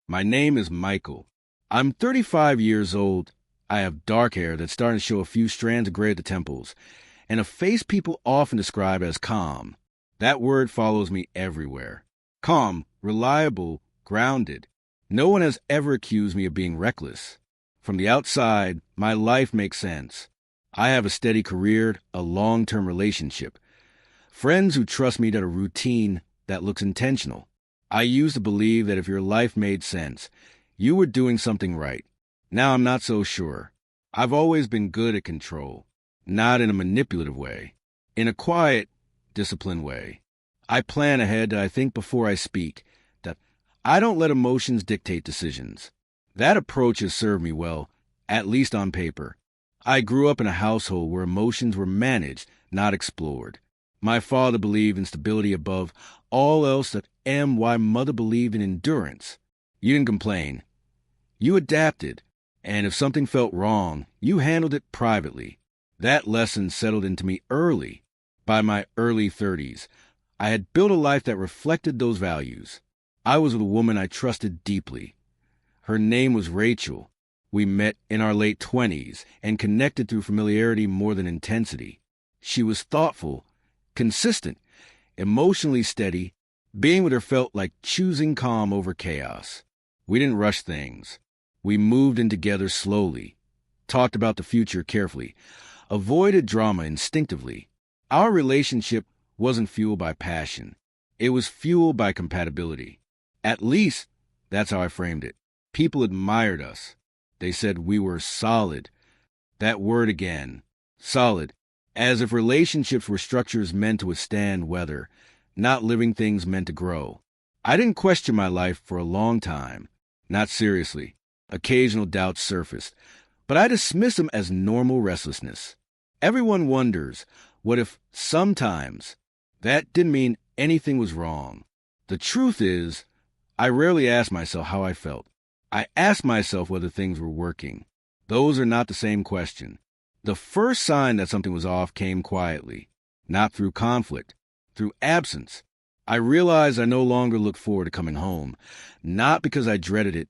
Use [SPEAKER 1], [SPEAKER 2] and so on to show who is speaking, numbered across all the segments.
[SPEAKER 1] My name is Michael. I'm 35 years old. I have dark hair that's starting to show a few strands of gray at the temples, and a face people often describe as calm. That word follows me everywhere. Calm, reliable, grounded. No one has ever accused me of being reckless. From the outside, my life makes sense. I have a steady career, a long-term relationship. Friends who trust me to a routine that looks intentional. I used to believe that if your life made sense, you were doing something right. Now I'm not so sure. I've always been good at control, not in a manipulative way, in a quiet, disciplined way. I plan ahead, I think before I speak, that I don't let emotions dictate decisions. That approach has served me well, at least on paper. I grew up in a household where emotions were managed, not explored. My father believed in stability above all else, and my mother believed in endurance. You didn't complain. You adapted, and if something felt wrong, you handled it privately. That lesson settled into me early. By my early 30s, I had built a life that reflected those values. I was with a woman I trusted deeply. Her name was Rachel. We met in our late 20s and connected through familiarity more than intensity. She was thoughtful, consistent, emotionally steady. Being with her felt like choosing calm over chaos. We didn't rush things. We moved in together slowly, talked about the future carefully, avoided drama instinctively. Our relationship wasn't fueled by passion. It was fueled by compatibility. At least, that's how I framed it. People admired us. They said we were solid. That word again, solid, as if relationships were structures meant to withstand weather, not living things meant to grow. I didn't question my life for a long time. Not seriously. Occasional doubts surfaced, but I dismiss them as normal restlessness. Everyone wonders, what if sometimes? That didn't mean anything was wrong. The truth is, I rarely asked myself how I felt. I asked myself whether things were working. Those are not the same question. The first sign that something was off came quietly, not through conflict, through absence. I realized I no longer looked forward to coming home, not because I dreaded it,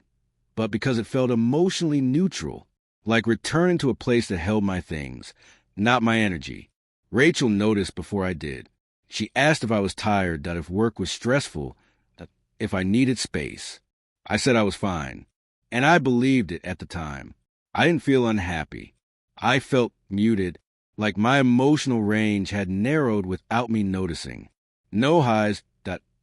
[SPEAKER 1] but because it felt emotionally neutral, like returning to a place that held my things, not my energy. Rachel noticed before I did. She asked if I was tired, that if work was stressful, that if I needed space. I said I was fine, and I believed it at the time. I didn't feel unhappy. I felt muted, like my emotional range had narrowed without me noticing. No highs,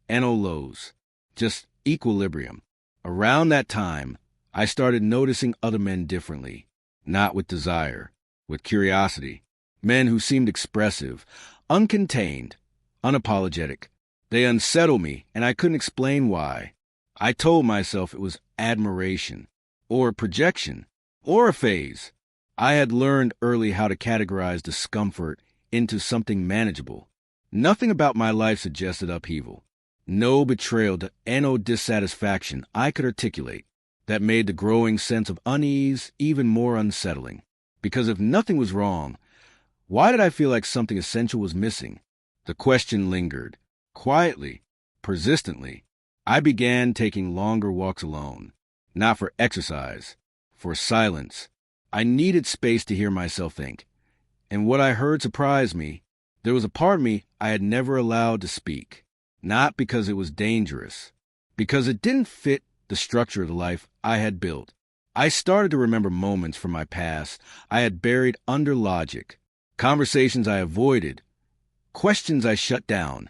[SPEAKER 1] and no lows, just equilibrium. Around that time, I started noticing other men differently, not with desire, with curiosity. Men who seemed expressive, uncontained, unapologetic. They unsettled me, and I couldn't explain why. I told myself it was admiration, or projection, or a phase. I had learned early how to categorize discomfort into something manageable. Nothing about my life suggested upheaval. No betrayal and no dissatisfaction I could articulate that made the growing sense of unease even more unsettling. Because if nothing was wrong, why did I feel like something essential was missing? The question lingered. Quietly, persistently, I began taking longer walks alone. Not for exercise, for silence. I needed space to hear myself think. And what I heard surprised me. There was a part of me I had never allowed to speak. Not because it was dangerous, because it didn't fit the structure of the life I had built. I started to remember moments from my past I had buried under logic, conversations I avoided, questions I shut down,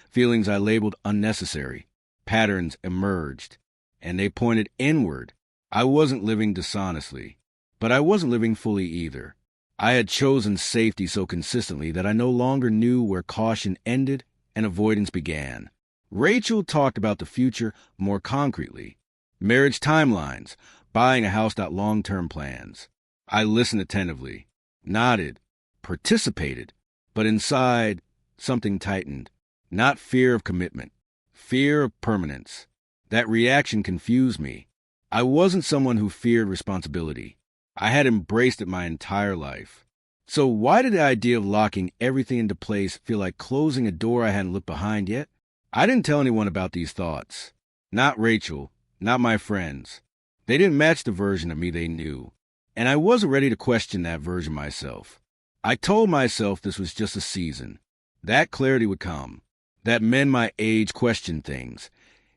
[SPEAKER 1] feelings I labeled unnecessary. Patterns emerged, and they pointed inward. I wasn't living dishonestly, but I wasn't living fully either. I had chosen safety so consistently that I no longer knew where caution ended and avoidance began. Rachel talked about the future more concretely. Marriage timelines, buying a house, long-term plans. I listened attentively, nodded, participated, but inside, something tightened. Not fear of commitment, fear of permanence. That reaction confused me. I wasn't someone who feared responsibility. I had embraced it my entire life. So why did the idea of locking everything into place feel like closing a door I hadn't looked behind yet? I didn't tell anyone about these thoughts. Not Rachel, not my friends. They didn't match the version of me they knew, and I wasn't ready to question that version myself. I told myself this was just a season. That clarity would come, that men my age question things.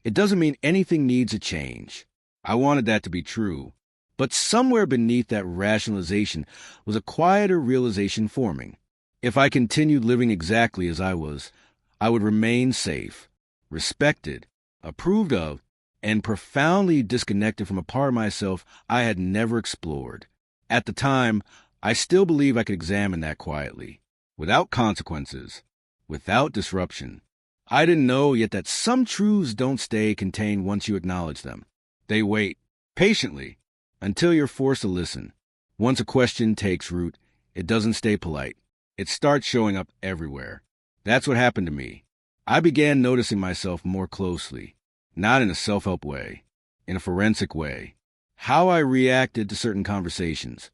[SPEAKER 1] It doesn't mean anything needs a change. I wanted that to be true, but somewhere beneath that rationalization was a quieter realization forming. If I continued living exactly as I was, I would remain safe, respected, approved of, and profoundly disconnected from a part of myself I had never explored. At the time, I still believe I could examine that quietly, without consequences, without disruption. I didn't know yet that some truths don't stay contained once you acknowledge them. They wait, patiently, until you're forced to listen. Once a question takes root, it doesn't stay polite. It starts showing up everywhere. That's what happened to me. I began noticing myself more closely, not in a self-help way, in a forensic way. How I reacted to certain conversations,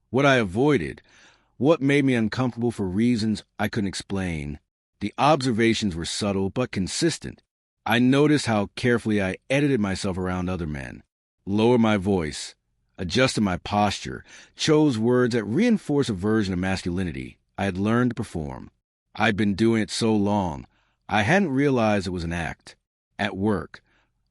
[SPEAKER 1] what I avoided, what made me uncomfortable for reasons I couldn't explain. The observations were subtle but consistent. I noticed how carefully I edited myself around other men, lowered my voice, adjusted my posture, chose words that reinforced a version of masculinity I had learned to perform. I'd been doing it so long, I hadn't realized it was an act. At work,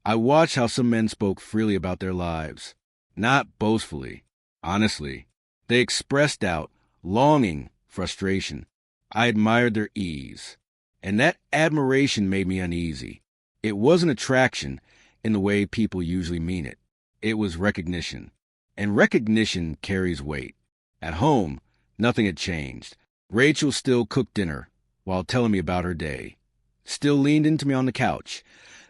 [SPEAKER 1] I watched how some men spoke freely about their lives. Not boastfully, honestly. They expressed doubt, longing, frustration. I admired their ease, and that admiration made me uneasy. It wasn't attraction in the way people usually mean it. It was recognition, and recognition carries weight. At home, nothing had changed. Rachel still cooked dinner while telling me about her day, still leaned into me on the couch,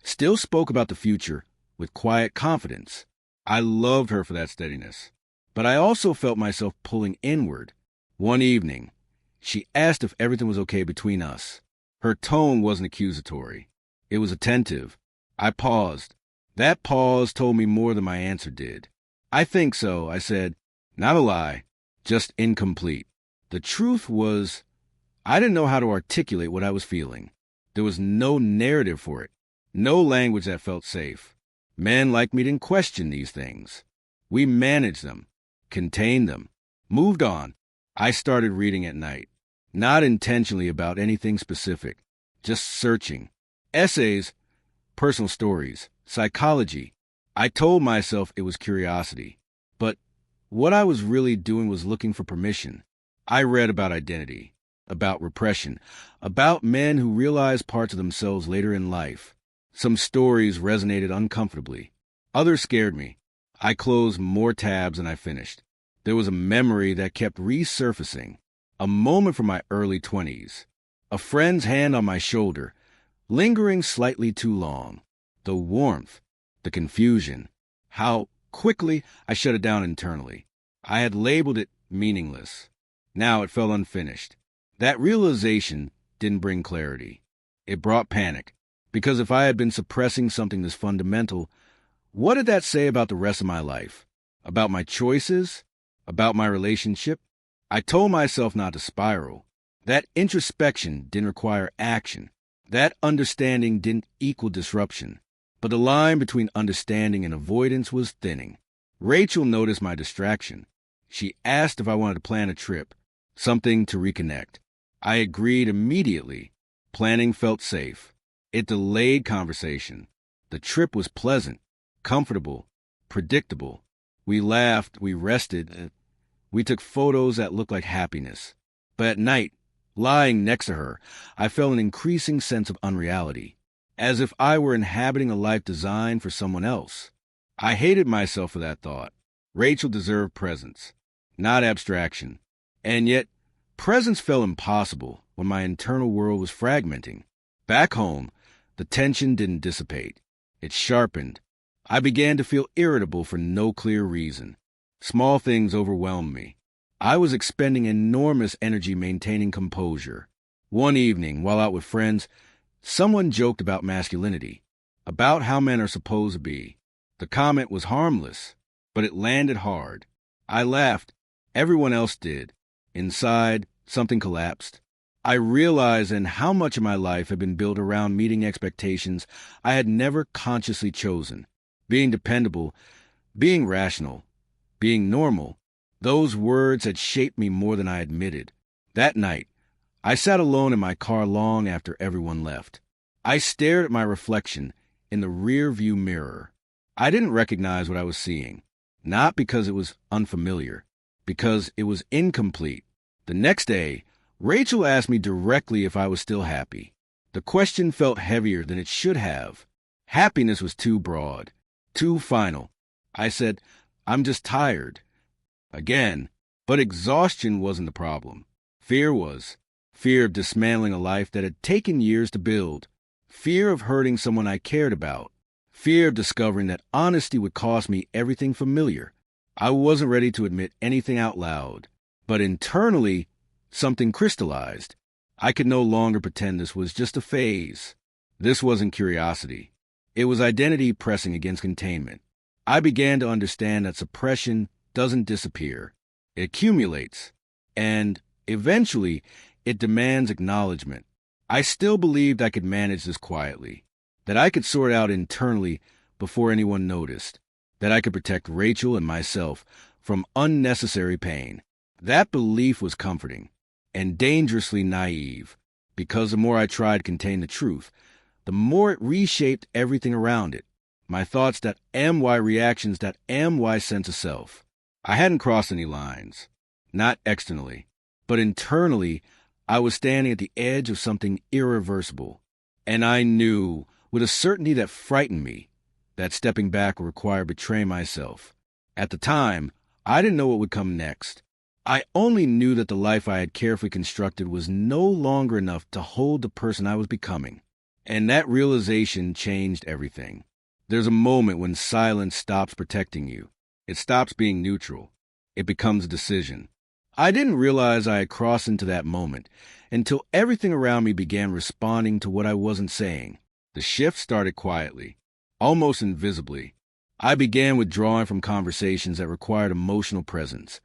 [SPEAKER 1] still spoke about the future with quiet confidence. I loved her for that steadiness, but I also felt myself pulling inward. One evening, she asked if everything was okay between us. Her tone wasn't accusatory. It was attentive. I paused. That pause told me more than my answer did. I think so, I said. Not a lie, just incomplete. The truth was, I didn't know how to articulate what I was feeling. There was no narrative for it, no language that felt safe. Men like me didn't question these things. We managed them, contained them, moved on. I started reading at night, not intentionally about anything specific, just searching. Essays, personal stories, psychology. I told myself it was curiosity, but what I was really doing was looking for permission. I read about identity, about repression, about men who realized parts of themselves later in life. Some stories resonated uncomfortably. Others scared me. I closed more tabs than I finished. There was a memory that kept resurfacing, a moment from my early 20s, a friend's hand on my shoulder, lingering slightly too long. The warmth, the confusion, how quickly I shut it down internally. I had labeled it meaningless. Now it felt unfinished. That realization didn't bring clarity. It brought panic, because if I had been suppressing something this fundamental, what did that say about the rest of my life? About my choices? About my relationship? I told myself not to spiral. That introspection didn't require action. That understanding didn't equal disruption. But the line between understanding and avoidance was thinning. Rachel noticed my distraction. She asked if I wanted to plan a trip, something to reconnect. I agreed immediately. Planning felt safe. It delayed conversation. The trip was pleasant, comfortable, predictable. We laughed, we rested, we took photos that looked like happiness. But at night, lying next to her, I felt an increasing sense of unreality, as if I were inhabiting a life designed for someone else. I hated myself for that thought. Rachel deserved presence, not abstraction. And yet, presence felt impossible when my internal world was fragmenting. Back home, the tension didn't dissipate. It sharpened. I began to feel irritable for no clear reason. Small things overwhelmed me. I was expending enormous energy maintaining composure. One evening, while out with friends, someone joked about masculinity, about how men are supposed to be. The comment was harmless, but it landed hard. I laughed. Everyone else did. Inside, something collapsed. I realized then how much of my life had been built around meeting expectations I had never consciously chosen. being dependable, being rational, being normal. Those words had shaped me more than I admitted. That night, I sat alone in my car long after everyone left. I stared at my reflection in the rear-view mirror. I didn't recognize what I was seeing, not because it was unfamiliar, because it was incomplete. The next day, Rachel asked me directly if I was still happy. The question felt heavier than it should have. Happiness was too broad, too final. I said, "I'm just tired." Again, but exhaustion wasn't the problem. Fear was. Fear of dismantling a life that had taken years to build. Fear of hurting someone I cared about. Fear of discovering that honesty would cost me everything familiar. I wasn't ready to admit anything out loud, but internally, something crystallized. I could no longer pretend this was just a phase. This wasn't curiosity. It was identity pressing against containment. I began to understand that suppression doesn't disappear. It accumulates, and eventually, it demands acknowledgement. I still believed I could manage this quietly, that I could sort out internally before anyone noticed, that I could protect Rachel and myself from unnecessary pain. That belief was comforting and dangerously naive, because the more I tried to contain the truth, the more it reshaped everything around it. My thoughts that am why reactions that am why sense of self. I hadn't crossed any lines, not externally, but internally, I was standing at the edge of something irreversible. And I knew, with a certainty that frightened me, that stepping back would require betraying myself. At the time, I didn't know what would come next. I only knew that the life I had carefully constructed was no longer enough to hold the person I was becoming. And that realization changed everything. There's a moment when silence stops protecting you. It stops being neutral. It becomes a decision. I didn't realize I had crossed into that moment until everything around me began responding to what I wasn't saying. The shift started quietly, almost invisibly. I began withdrawing from conversations that required emotional presence.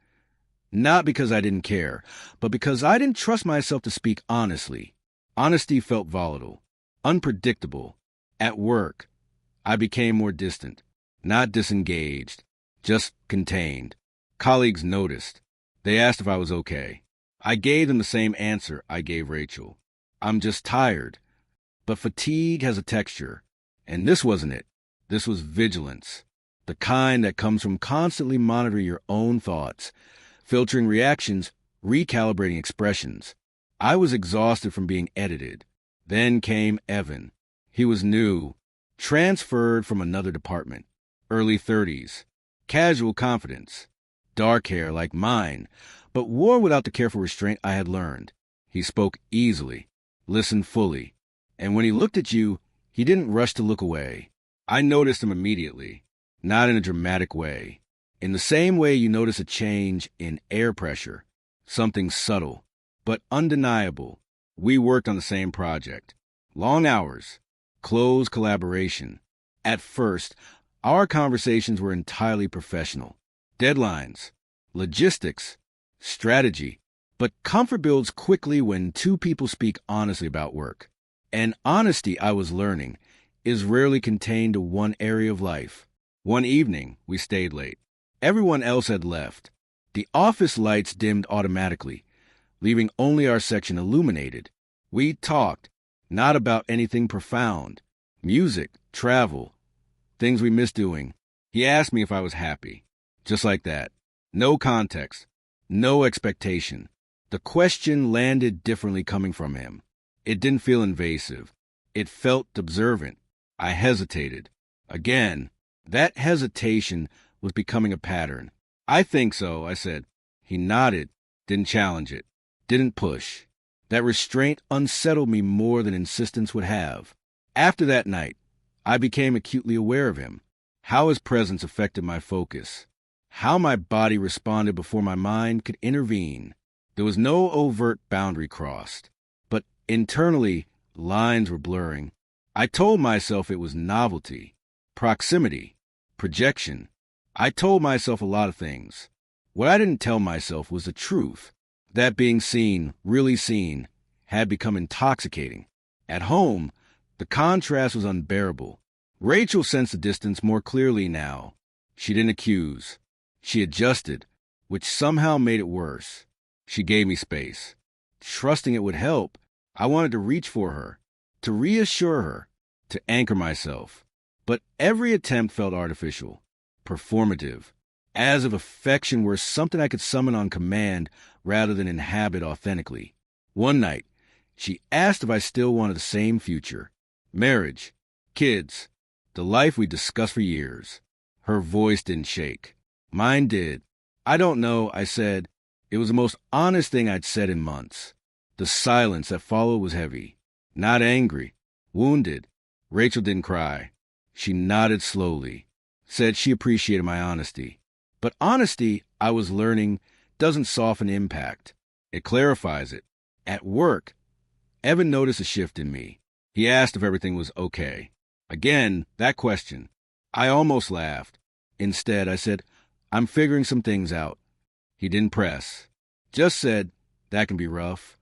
[SPEAKER 1] Not because I didn't care, but because I didn't trust myself to speak honestly. Honesty felt volatile, unpredictable. At work, I became more distant, not disengaged, just contained. Colleagues noticed. They asked if I was okay. I gave them the same answer I gave Rachel. I'm just tired. But fatigue has a texture, and this wasn't it. This was vigilance, the kind that comes from constantly monitoring your own thoughts, filtering reactions, recalibrating expressions. I was exhausted from being edited. Then came Evan. He was new, transferred from another department, early 30s, casual confidence, dark hair like mine, but wore without the careful restraint I had learned. He spoke easily, listened fully, and when he looked at you, he didn't rush to look away. I noticed him immediately, not in a dramatic way. In the same way you notice a change in air pressure, something subtle, but undeniable. We worked on the same project. Long hours, close collaboration. At first, our conversations were entirely professional. Deadlines, logistics, strategy. But comfort builds quickly when two people speak honestly about work. And honesty, I was learning, is rarely contained to one area of life. One evening, we stayed late. Everyone else had left. The office lights dimmed automatically, leaving only our section illuminated. We talked, not about anything profound. Music, travel, things we missed doing. He asked me if I was happy. Just like that. No context. No expectation. The question landed differently coming from him. It didn't feel invasive. It felt observant. I hesitated. Again, that hesitation was becoming a pattern. I think so, I said. He nodded, didn't challenge it, didn't push. That restraint unsettled me more than insistence would have. After that night, I became acutely aware of him, how his presence affected my focus, how my body responded before my mind could intervene. There was no overt boundary crossed, but internally, lines were blurring. I told myself it was novelty, proximity, projection. I told myself a lot of things. What I didn't tell myself was the truth, that being seen, really seen, had become intoxicating. At home, the contrast was unbearable. Rachel sensed the distance more clearly now. She didn't accuse. She adjusted, which somehow made it worse. She gave me space. Trusting it would help, I wanted to reach for her, to reassure her, to anchor myself. But every attempt felt artificial, performative, as if affection were something I could summon on command rather than inhabit authentically. One night, she asked if I still wanted the same future. Marriage, kids, the life we discussed for years. Her voice didn't shake. Mine did. I don't know, I said. It was the most honest thing I'd said in months. The silence that followed was heavy. Not angry. Wounded. Rachel didn't cry. She nodded slowly. Said she appreciated my honesty. But honesty, I was learning, doesn't soften impact. It clarifies it. At work, Evan noticed a shift in me. He asked if everything was okay. Again, that question. I almost laughed. Instead, I said, I'm figuring some things out. He didn't press. Just said, that can be rough.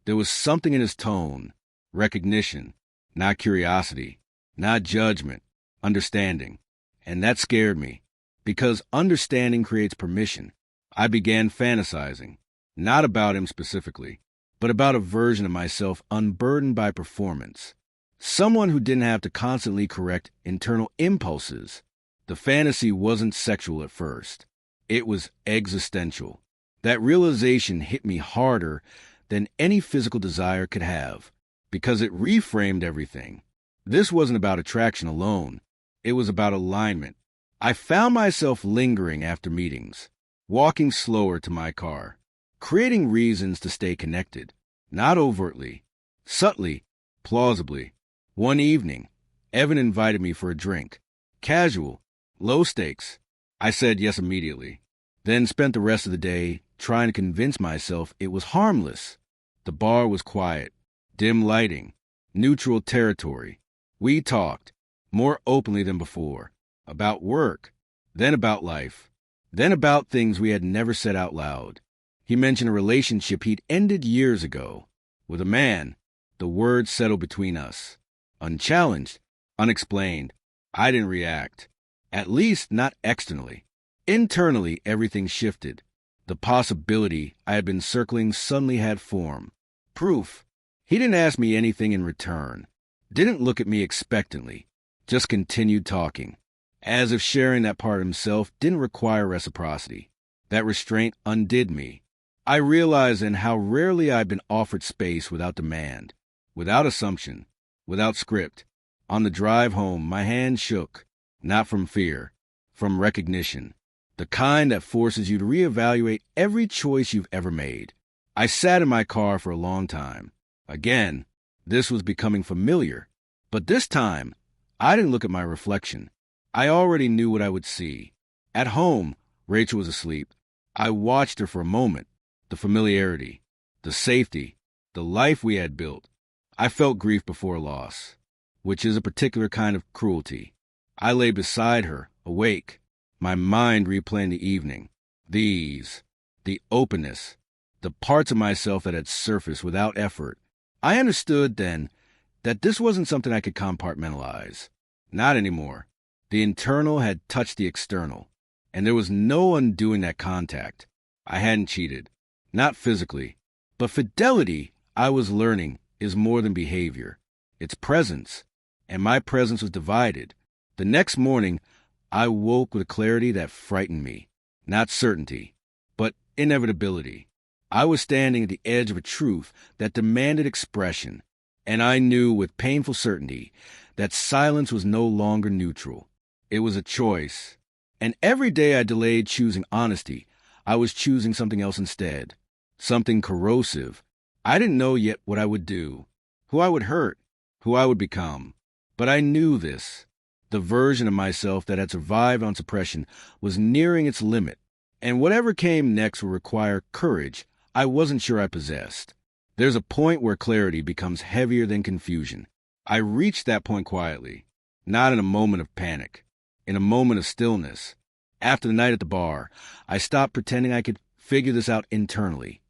[SPEAKER 1] There was something in his tone. Recognition. Not curiosity. Not judgment. Understanding. And that scared me. Because understanding creates permission. I began fantasizing. Not about him specifically, but about a version of myself unburdened by performance. Someone who didn't have to constantly correct internal impulses. The fantasy wasn't sexual at first. It was existential. That realization hit me harder than any physical desire could have, because it reframed everything. This wasn't about attraction alone. It was about alignment. I found myself lingering after meetings, walking slower to my car, creating reasons to stay connected, not overtly, subtly, plausibly. One evening, Evan invited me for a drink. Casual, low stakes. I said yes immediately, then spent the rest of the day trying to convince myself it was harmless. The bar was quiet, dim lighting, neutral territory. We talked, more openly than before, about work, then about life, then about things we had never said out loud. He mentioned a relationship he'd ended years ago. With a man, the words settled between us. Unchallenged, unexplained. I didn't react. At least not externally. Internally, everything shifted. The possibility I had been circling suddenly had form. Proof. He didn't ask me anything in return. Didn't look at me expectantly. Just continued talking. As if sharing that part of himself didn't require reciprocity. That restraint undid me. I realized then how rarely I'd been offered space without demand, without assumption, without script. On the drive home, my hand shook, not from fear, from recognition, the kind that forces you to reevaluate every choice you've ever made. I sat in my car for a long time. Again, this was becoming familiar. But this time, I didn't look at my reflection. I already knew what I would see. At home, Rachel was asleep. I watched her for a moment. The familiarity, the safety, the life we had built. I felt grief before loss, which is a particular kind of cruelty. I lay beside her, awake, my mind replaying the evening. The openness, the parts of myself that had surfaced without effort. I understood then that this wasn't something I could compartmentalize. Not anymore. The internal had touched the external, and there was no undoing that contact. I hadn't cheated. Not physically, but fidelity, I was learning, is more than behavior. It's presence, and my presence was divided. The next morning, I woke with a clarity that frightened me. Not certainty, but inevitability. I was standing at the edge of a truth that demanded expression, and I knew with painful certainty that silence was no longer neutral. It was a choice, and every day I delayed choosing honesty, I was choosing something else instead. Something corrosive. I didn't know yet what I would do, who I would hurt, who I would become. But I knew this. The version of myself that had survived on suppression was nearing its limit, and whatever came next would require courage I wasn't sure I possessed. There's a point where clarity becomes heavier than confusion. I reached that point quietly, not in a moment of panic, in a moment of stillness. After the night at the bar, I stopped pretending I could figure this out internally.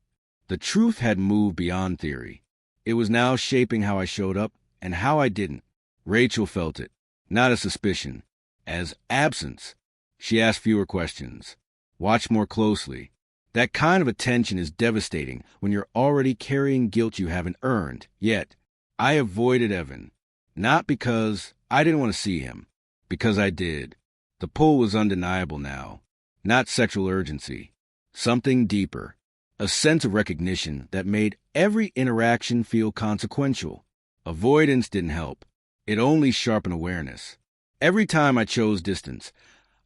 [SPEAKER 1] The truth had moved beyond theory. It was now shaping how I showed up and how I didn't. Rachel felt it. not as suspicion, as absence. She asked fewer questions, watched more closely. That kind of attention is devastating when you're already carrying guilt you haven't earned. Yet, I avoided Evan, not because I didn't want to see him, because I did. The pull was undeniable now, not sexual urgency, something deeper, a sense of recognition that made every interaction feel consequential. Avoidance didn't help. It only sharpened awareness. Every time I chose distance,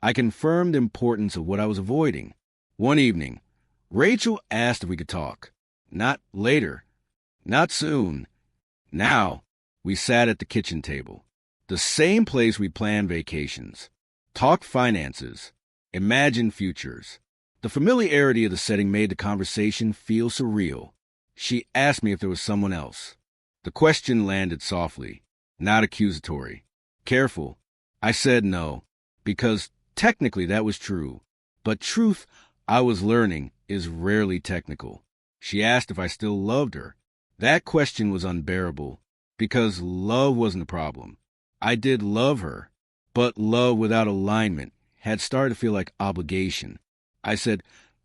[SPEAKER 1] I confirmed the importance of what I was avoiding. One evening, Rachel asked if we could talk. Not later. Not soon. Now, we sat at the kitchen table, the same place we planned vacations, talked finances, imagined futures. The familiarity of the setting made the conversation feel surreal. She asked me if there was someone else. The question landed softly, not accusatory. Careful. I said no, because technically that was true. But truth, I was learning, is rarely technical. She asked if I still loved her. That question was unbearable, because love wasn't the problem. I did love her, but love without alignment had started to feel like obligation. I said,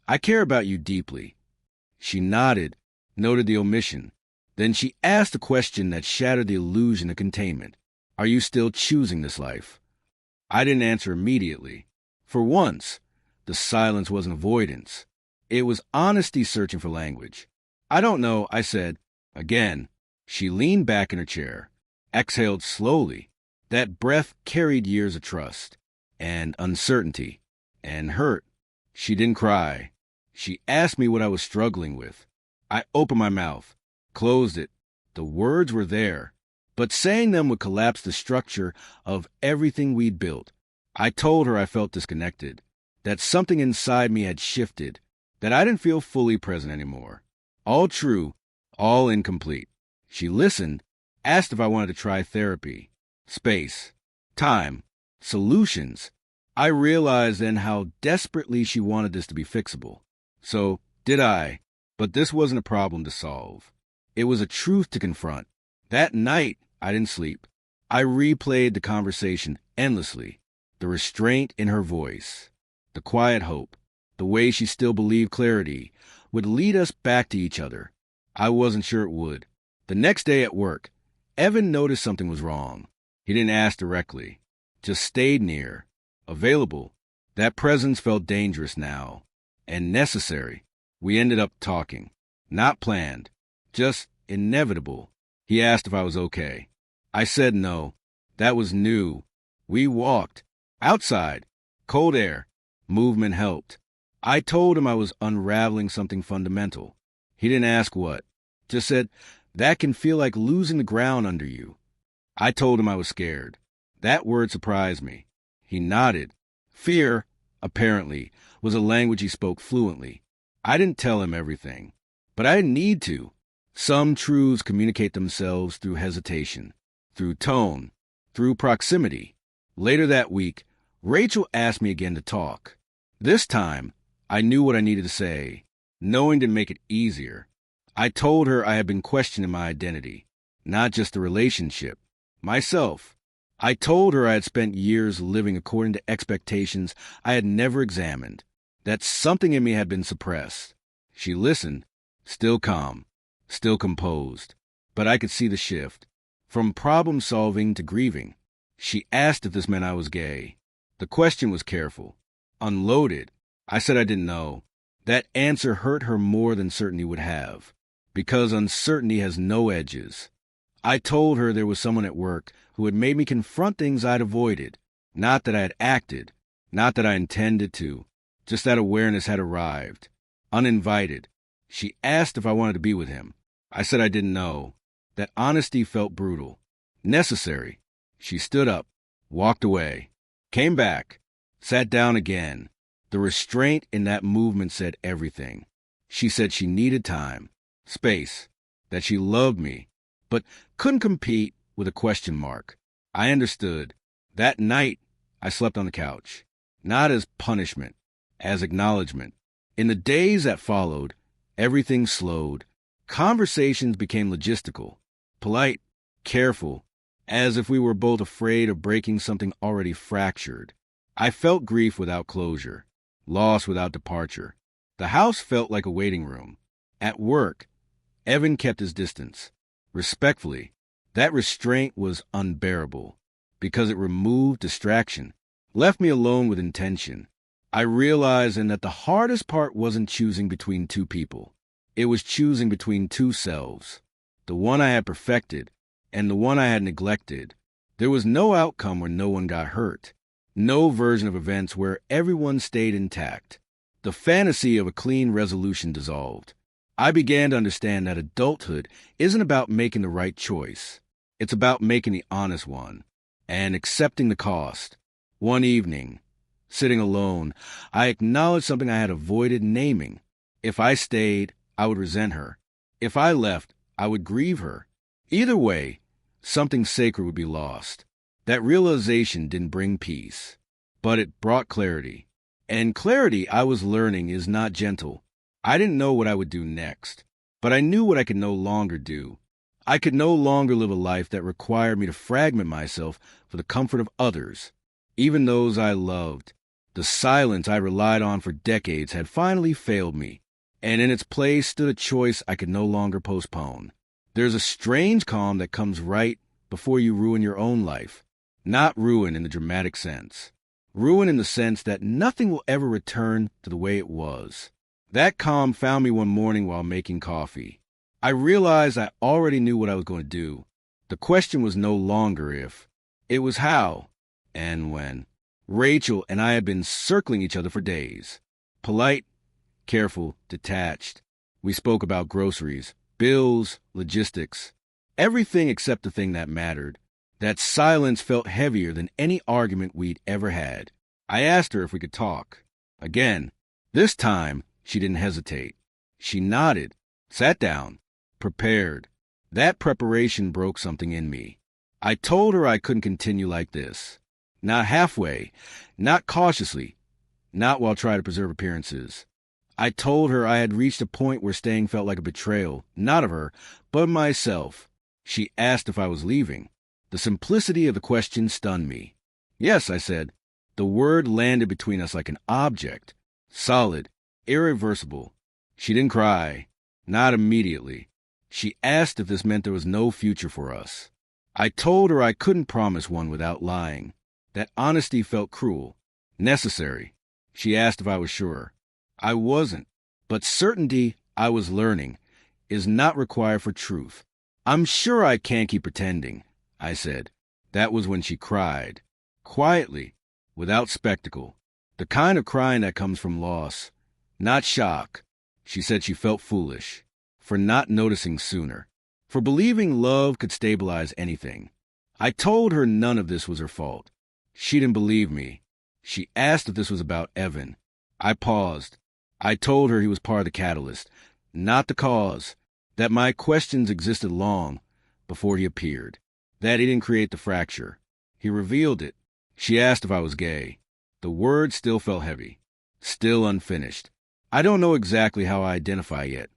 [SPEAKER 1] I care about you deeply. She nodded, noted the omission. Then she asked a question that shattered the illusion of containment. Are you still choosing this life? I didn't answer immediately. For once, the silence wasn't avoidance. It was honesty searching for language. I don't know, I said. Again, she leaned back in her chair, exhaled slowly. That breath carried years of trust, and uncertainty, and hurt. She didn't cry. She asked me what I was struggling with. I opened my mouth, closed it. The words were there, but saying them would collapse the structure of everything we'd built. I told her I felt disconnected, that something inside me had shifted, that I didn't feel fully present anymore. All true, all incomplete. She listened, asked if I wanted to try therapy. Space, time, solutions. I realized then how desperately she wanted this to be fixable. So, did I. But this wasn't a problem to solve. It was a truth to confront. That night, I didn't sleep. I replayed the conversation endlessly. The restraint in her voice, the quiet hope, the way she still believed clarity would lead us back to each other. I wasn't sure it would. The next day at work, Evan noticed something was wrong. He didn't ask directly, just stayed near, available. That presence felt dangerous now, and necessary. We ended up talking. Not planned, just inevitable. He asked if I was okay. I said no. That was new. We walked. Outside. Cold air. Movement helped. I told him I was unraveling something fundamental. He didn't ask what. Just said, that can feel like losing the ground under you. I told him I was scared. That word surprised me. He nodded. Fear, apparently, was a language he spoke fluently. I didn't tell him everything, but I didn't need to. Some truths communicate themselves through hesitation, through tone, through proximity. Later that week, Rachel asked me again to talk. This time, I knew what I needed to say. Knowing didn't make it easier. I told her I had been questioning my identity, not just the relationship, myself. I told her I had spent years living according to expectations I had never examined, that something in me had been suppressed. She listened, still calm, still composed, but I could see the shift, from problem-solving to grieving. She asked if this meant I was gay. The question was careful, unloaded. I said I didn't know. That answer hurt her more than certainty would have, because uncertainty has no edges. I told her there was someone at work who had made me confront things I'd avoided. Not that I had acted, not that I intended to, just that awareness had arrived, uninvited. She asked if I wanted to be with him. I said I didn't know. That honesty felt brutal, necessary. She stood up, walked away, came back, sat down again. The restraint in that movement said everything. She said she needed time, space, that she loved me, but couldn't compete with a question mark. I understood. That night, I slept on the couch, not as punishment, as acknowledgement. In the days that followed, everything slowed. Conversations became logistical, polite, careful. as if we were both afraid of breaking something already fractured. I felt grief without closure, loss without departure. The house felt like a waiting room. At work, Evan kept his distance. Respectfully, that restraint was unbearable, because it removed distraction, left me alone with intention. I realized then that the hardest part wasn't choosing between two people. It was choosing between two selves, the one I had perfected and the one I had neglected. There was no outcome where no one got hurt, no version of events where everyone stayed intact. The fantasy of a clean resolution dissolved. I began to understand that adulthood isn't about making the right choice. It's about making the honest one and accepting the cost. One evening, sitting alone, I acknowledged something I had avoided naming. If I stayed, I would resent her. If I left, I would grieve her. Either way, something sacred would be lost. That realization didn't bring peace, but it brought clarity. And clarity, I was learning, is not gentle. I didn't know what I would do next, but I knew what I could no longer do. I could no longer live a life that required me to fragment myself for the comfort of others, even those I loved. The silence I relied on for decades had finally failed me, and in its place stood a choice I could no longer postpone. There's a strange calm that comes right before you ruin your own life. Not ruin in the dramatic sense. Ruin in the sense that nothing will ever return to the way it was. That calm found me one morning while making coffee. I realized I already knew what I was going to do. The question was no longer if. It was how and when. Rachel and I had been circling each other for days. Polite, careful, detached. We spoke about groceries, bills, logistics, everything except the thing that mattered. That silence felt heavier than any argument we'd ever had. I asked her if we could talk. Again, this time, she didn't hesitate. She nodded, sat down, prepared. That preparation broke something in me. I told her I couldn't continue like this. Not halfway, not cautiously, not while trying to preserve appearances. I told her I had reached a point where staying felt like a betrayal, not of her, but of myself. She asked if I was leaving. The simplicity of the question stunned me. Yes, I said. The word landed between us like an object, solid, irreversible. She didn't cry, not immediately. She asked if this meant there was no future for us. I told her I couldn't promise one without lying. That honesty felt cruel, necessary. She asked if I was sure. I wasn't, but certainty, I was learning, is not required for truth. I'm sure I can't keep pretending, I said. That was when she cried, quietly, without spectacle, the kind of crying that comes from loss, not shock. She said she felt foolish, for not noticing sooner, for believing love could stabilize anything. I told her none of this was her fault. She didn't believe me. She asked if this was about Evan. I paused. I told her he was part of the catalyst, not the cause, that my questions existed long before he appeared, that he didn't create the fracture. He revealed it. She asked if I was gay. The word still felt heavy, still unfinished. I don't know exactly how I identify yet,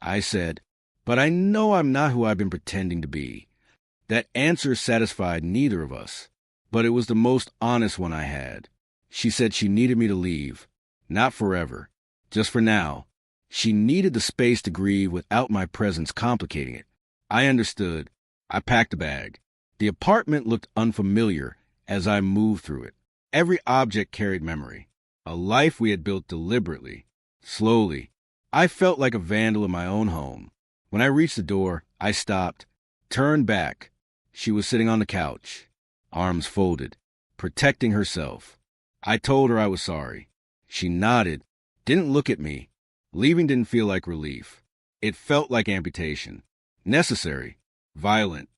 [SPEAKER 1] I said, but I know I'm not who I've been pretending to be. That answer satisfied neither of us, but it was the most honest one I had. She said she needed me to leave, not forever, just for now. She needed the space to grieve without my presence complicating it. I understood. I packed a bag. The apartment looked unfamiliar as I moved through it. Every object carried memory, a life we had built deliberately, slowly. I felt like a vandal in my own home. When I reached the door, I stopped, turned back. She was sitting on the couch, arms folded, protecting herself. I told her I was sorry. She nodded, didn't look at me. Leaving didn't feel like relief. It felt like amputation. Necessary. Violent.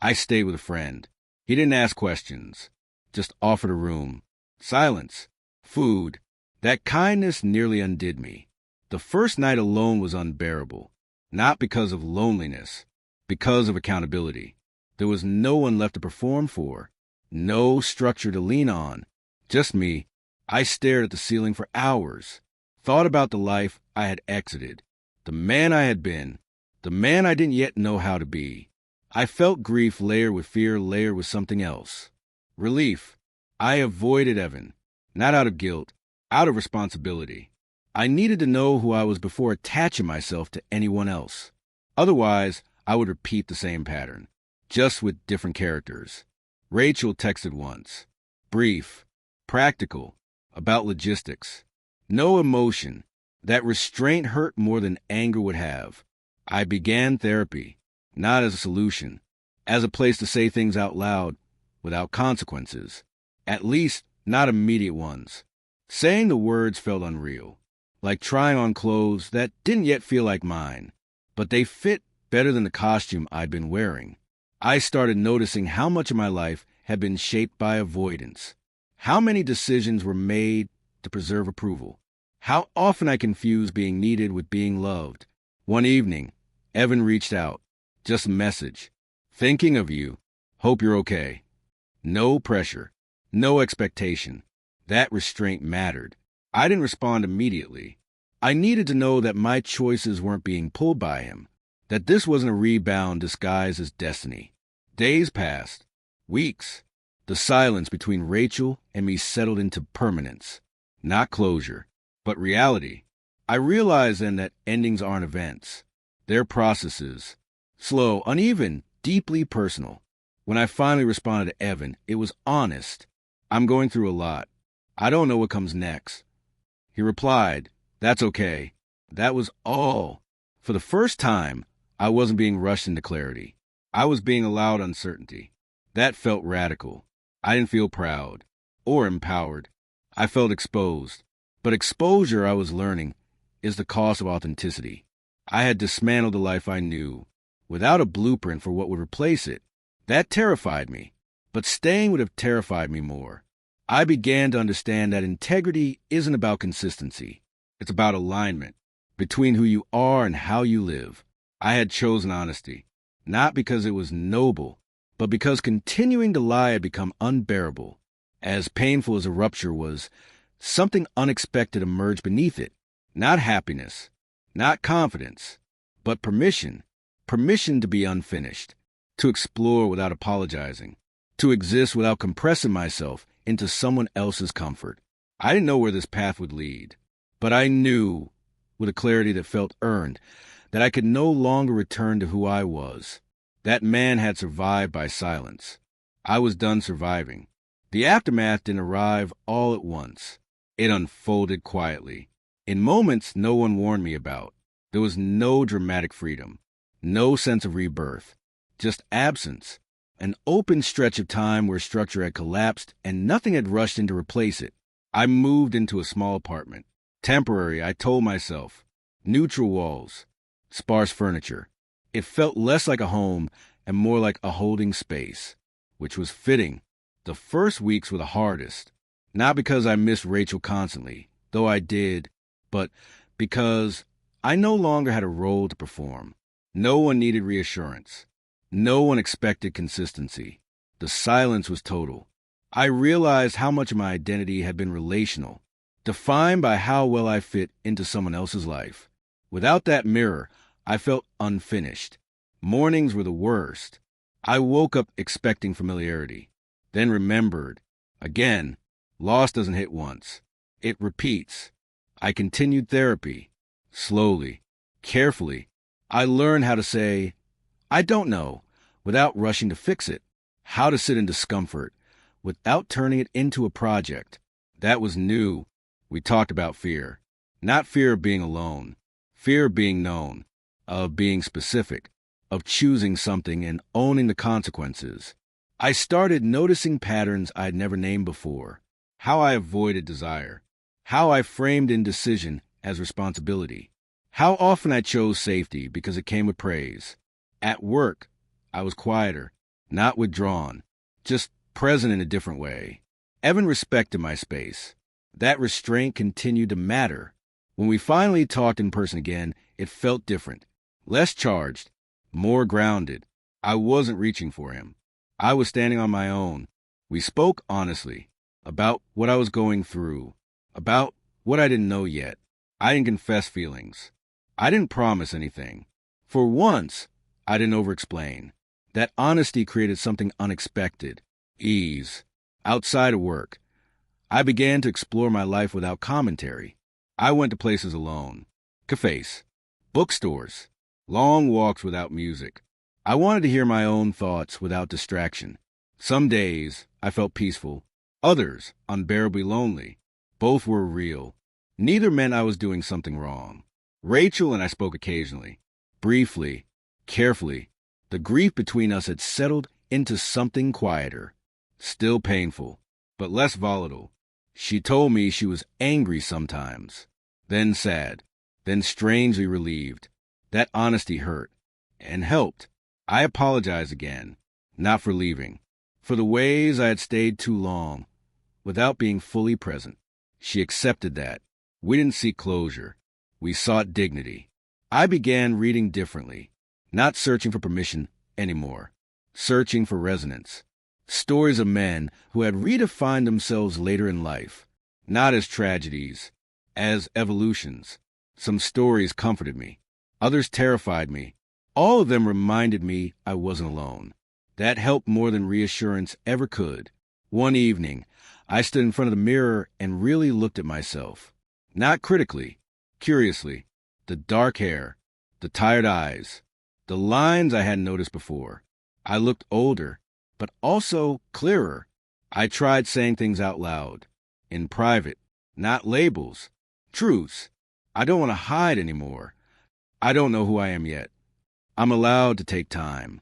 [SPEAKER 1] I stayed with a friend. He didn't ask questions. Just offered a room. Silence. Food. That kindness nearly undid me. The first night alone was unbearable. Not because of loneliness. Because of accountability. There was no one left to perform for. No structure to lean on. Just me. I stared at the ceiling for hours. Thought about the life I had exited, the man I had been, the man I didn't yet know how to be. I felt grief layered with fear, layered with something else. Relief. I avoided Evan, not out of guilt, out of responsibility. I needed to know who I was before attaching myself to anyone else. Otherwise, I would repeat the same pattern, just with different characters. Rachel texted once. Brief, practical, about logistics. No emotion. That restraint hurt more than anger would have. I began therapy, not as a solution, as a place to say things out loud without consequences, at least not immediate ones. Saying the words felt unreal, like trying on clothes that didn't yet feel like mine, but they fit better than the costume I'd been wearing. I started noticing how much of my life had been shaped by avoidance, how many decisions were made to preserve approval, how often I confused being needed with being loved. One evening, Evan reached out, just a message. Thinking of you. Hope you're okay. No pressure, no expectation. That restraint mattered. I didn't respond immediately. I needed to know that my choices weren't being pulled by him, that this wasn't a rebound disguised as destiny. Days passed, weeks. The silence between Rachel and me settled into permanence, not closure, but reality. I realized then that endings aren't events. They're processes, slow, uneven, deeply personal. When I finally responded to Evan, it was honest. I'm going through a lot. I don't know what comes next. He replied, that's okay. That was all. For the first time, I wasn't being rushed into clarity. I was being allowed uncertainty. That felt radical. I didn't feel proud or empowered. I felt exposed. But exposure, I was learning, is the cost of authenticity. I had dismantled the life I knew, without a blueprint for what would replace it. That terrified me, but staying would have terrified me more. I began to understand that integrity isn't about consistency. It's about alignment between who you are and how you live. I had chosen honesty, not because it was noble, but because continuing to lie had become unbearable. As painful as a rupture was, something unexpected emerged beneath it. Not happiness, not confidence, but permission. Permission to be unfinished, to explore without apologizing, to exist without compressing myself into someone else's comfort. I didn't know where this path would lead, but I knew, with a clarity that felt earned, that I could no longer return to who I was. That man had survived by silence. I was done surviving. The aftermath didn't arrive all at once. It unfolded quietly, in moments no one warned me about. There was no dramatic freedom, no sense of rebirth, just absence, an open stretch of time where structure had collapsed and nothing had rushed in to replace it. I moved into a small apartment. Temporary, I told myself. Neutral walls, sparse furniture. It felt less like a home and more like a holding space, which was fitting. The first weeks were the hardest, not because I missed Rachel constantly, though I did, but because I no longer had a role to perform. No one needed reassurance. No one expected consistency. The silence was total. I realized how much of my identity had been relational, defined by how well I fit into someone else's life. Without that mirror, I felt unfinished. Mornings were the worst. I woke up expecting familiarity, then remembered. Again, loss doesn't hit once. It repeats. I continued therapy. Slowly, carefully, I learned how to say, I don't know, without rushing to fix it. How to sit in discomfort, without turning it into a project. That was new. We talked about fear. Not fear of being alone. Fear of being known. Of being specific. Of choosing something and owning the consequences. I started noticing patterns I'd never named before. How I avoided desire. How I framed indecision as responsibility. How often I chose safety because it came with praise. At work, I was quieter, not withdrawn, just present in a different way. Evan respected my space. That restraint continued to matter. When we finally talked in person again, it felt different. Less charged, more grounded. I wasn't reaching for him. I was standing on my own. We spoke honestly about what I was going through, about what I didn't know yet. I didn't confess feelings. I didn't promise anything. For once, I didn't over-explain. That honesty created something unexpected: ease. Outside of work, I began to explore my life without commentary. I went to places alone: cafes, bookstores, long walks without music. I wanted to hear my own thoughts without distraction. Some days I felt peaceful, others unbearably lonely. Both were real. Neither meant I was doing something wrong. Rachel and I spoke occasionally, briefly, carefully. The grief between us had settled into something quieter, still painful, but less volatile. She told me she was angry sometimes, then sad, then strangely relieved. That honesty hurt and helped. I apologized again, not for leaving, for the ways I had stayed too long without being fully present. She accepted that. We didn't seek closure. We sought dignity. I began reading differently, not searching for permission anymore, searching for resonance. Stories of men who had redefined themselves later in life, not as tragedies, as evolutions. Some stories comforted me. Others terrified me. All of them reminded me I wasn't alone. That helped more than reassurance ever could. One evening, I stood in front of the mirror and really looked at myself. Not critically, curiously. The dark hair, the tired eyes, the lines I hadn't noticed before. I looked older, but also clearer. I tried saying things out loud, in private, not labels, truths. I don't want to hide anymore. I don't know who I am yet. I'm allowed to take time.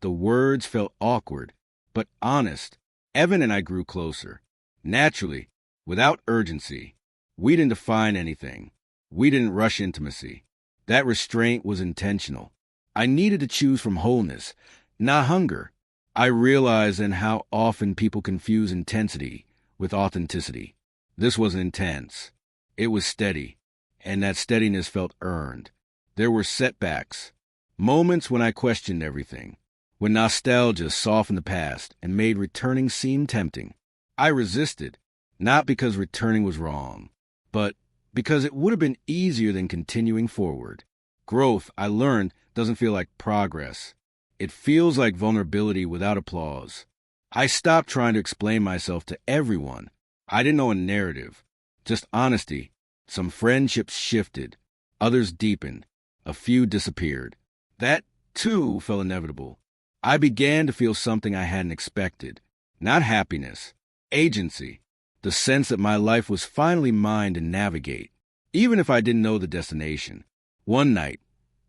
[SPEAKER 1] The words felt awkward, but honest. Evan and I grew closer, naturally, without urgency. We didn't define anything. We didn't rush intimacy. That restraint was intentional. I needed to choose from wholeness, not hunger. I realized then how often people confuse intensity with authenticity. This wasn't intense. It was steady, and that steadiness felt earned. There were setbacks, moments when I questioned everything, when nostalgia softened the past and made returning seem tempting. I resisted, not because returning was wrong, but because it would have been easier than continuing forward. Growth, I learned, doesn't feel like progress. It feels like vulnerability without applause. I stopped trying to explain myself to everyone. I didn't know a narrative, just honesty. Some friendships shifted, others deepened, a few disappeared. That, too, felt inevitable. I began to feel something I hadn't expected. Not happiness, agency. The sense that my life was finally mine to navigate, even if I didn't know the destination. One night,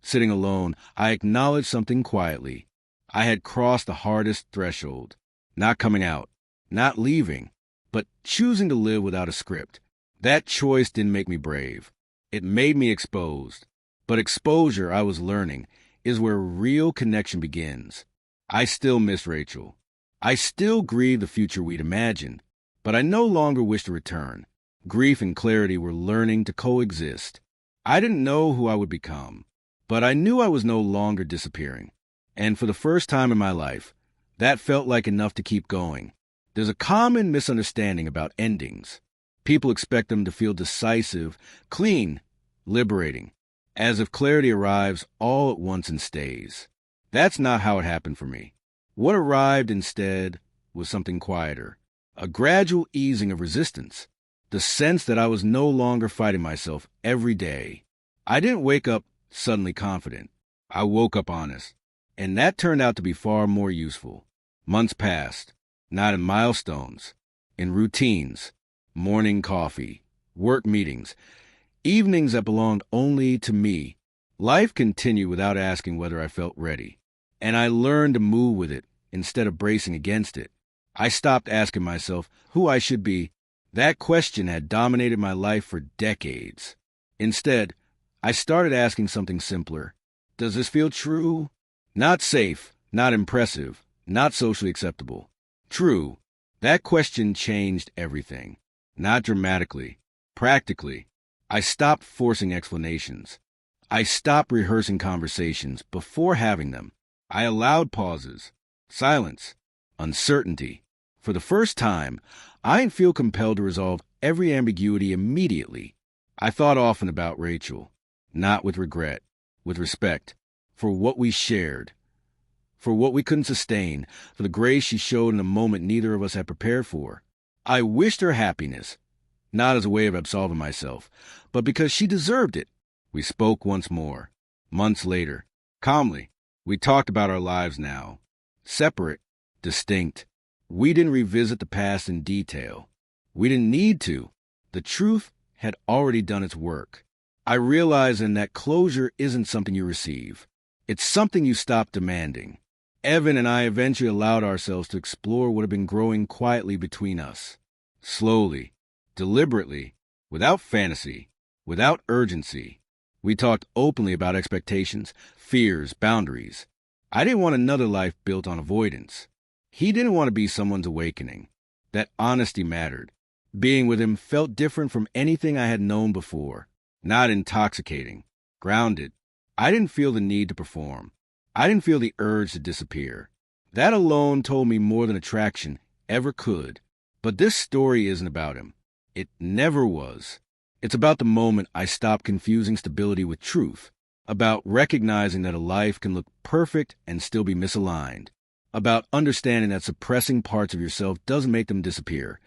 [SPEAKER 1] sitting alone, I acknowledged something quietly. I had crossed the hardest threshold, not coming out, not leaving, but choosing to live without a script. That choice didn't make me brave. It made me exposed. But exposure, I was learning, is where real connection begins. I still miss Rachel. I still grieve the future we'd imagined. But I no longer wish to return. Grief and clarity were learning to coexist. I didn't know who I would become, but I knew I was no longer disappearing. And for the first time in my life, that felt like enough to keep going. There's a common misunderstanding about endings. People expect them to feel decisive, clean, liberating, as if clarity arrives all at once and stays. That's not how it happened for me. What arrived instead was something quieter. A gradual easing of resistance, the sense that I was no longer fighting myself every day. I didn't wake up suddenly confident. I woke up honest, and that turned out to be far more useful. Months passed, not in milestones, in routines, morning coffee, work meetings, evenings that belonged only to me. Life continued without asking whether I felt ready, and I learned to move with it instead of bracing against it. I stopped asking myself who I should be. That question had dominated my life for decades. Instead, I started asking something simpler. Does this feel true? Not safe, not impressive, not socially acceptable. True. That question changed everything. Not dramatically, practically. I stopped forcing explanations. I stopped rehearsing conversations before having them. I allowed pauses, silence, uncertainty. For the first time, I didn't feel compelled to resolve every ambiguity immediately. I thought often about Rachel, not with regret, with respect, for what we shared, for what we couldn't sustain, for the grace she showed in a moment neither of us had prepared for. I wished her happiness, not as a way of absolving myself, but because she deserved it. We spoke once more, months later. Calmly, we talked about our lives now. Separate, distinct. We didn't revisit the past in detail. We didn't need to. The truth had already done its work. I realized then that closure isn't something you receive. It's something you stop demanding. Evan and I eventually allowed ourselves to explore what had been growing quietly between us. Slowly, deliberately, without fantasy, without urgency. We talked openly about expectations, fears, boundaries. I didn't want another life built on avoidance. He didn't want to be someone's awakening. That honesty mattered. Being with him felt different from anything I had known before. Not intoxicating. Grounded. I didn't feel the need to perform. I didn't feel the urge to disappear. That alone told me more than attraction ever could. But this story isn't about him. It never was. It's about the moment I stopped confusing stability with truth. About recognizing that a life can look perfect and still be misaligned. About understanding that suppressing parts of yourself doesn't make them disappear.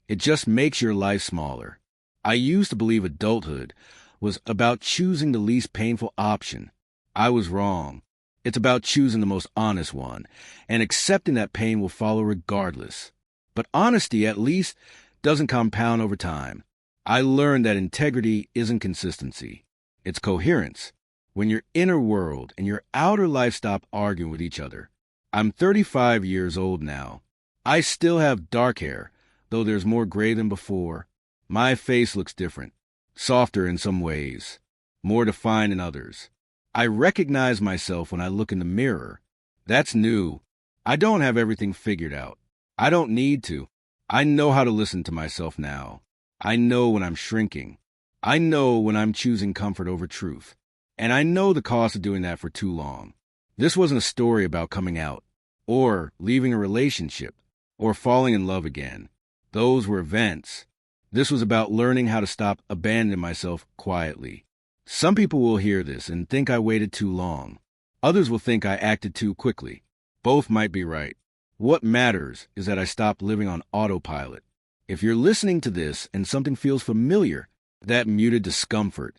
[SPEAKER 1] It just makes your life smaller. I used to believe adulthood was about choosing the least painful option. I was wrong. It's about choosing the most honest one, and accepting that pain will follow regardless. But honesty, at least, doesn't compound over time. I learned that integrity isn't consistency. It's coherence. When your inner world and your outer life stop arguing with each other. I'm 35 years old now. I still have dark hair, though there's more gray than before. My face looks different, softer in some ways, more defined in others. I recognize myself when I look in the mirror. That's new. I don't have everything figured out. I don't need to. I know how to listen to myself now. I know when I'm shrinking. I know when I'm choosing comfort over truth. And I know the cost of doing that for too long. This wasn't a story about coming out, or leaving a relationship, or falling in love again. Those were events. This was about learning how to stop abandoning myself quietly. Some people will hear this and think I waited too long. Others will think I acted too quickly. Both might be right. What matters is that I stopped living on autopilot. If you're listening to this and something feels familiar, that muted discomfort,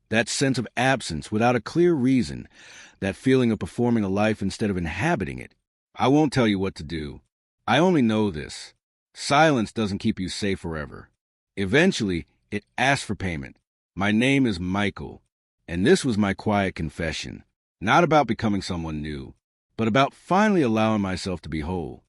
[SPEAKER 1] that sense of absence without a clear reason, that feeling of performing a life instead of inhabiting it, I won't tell you what to do. I only know this. Silence doesn't keep you safe forever. Eventually, it asks for payment. My name is Michael, and this was my quiet confession. Not about becoming someone new, but about finally allowing myself to be whole.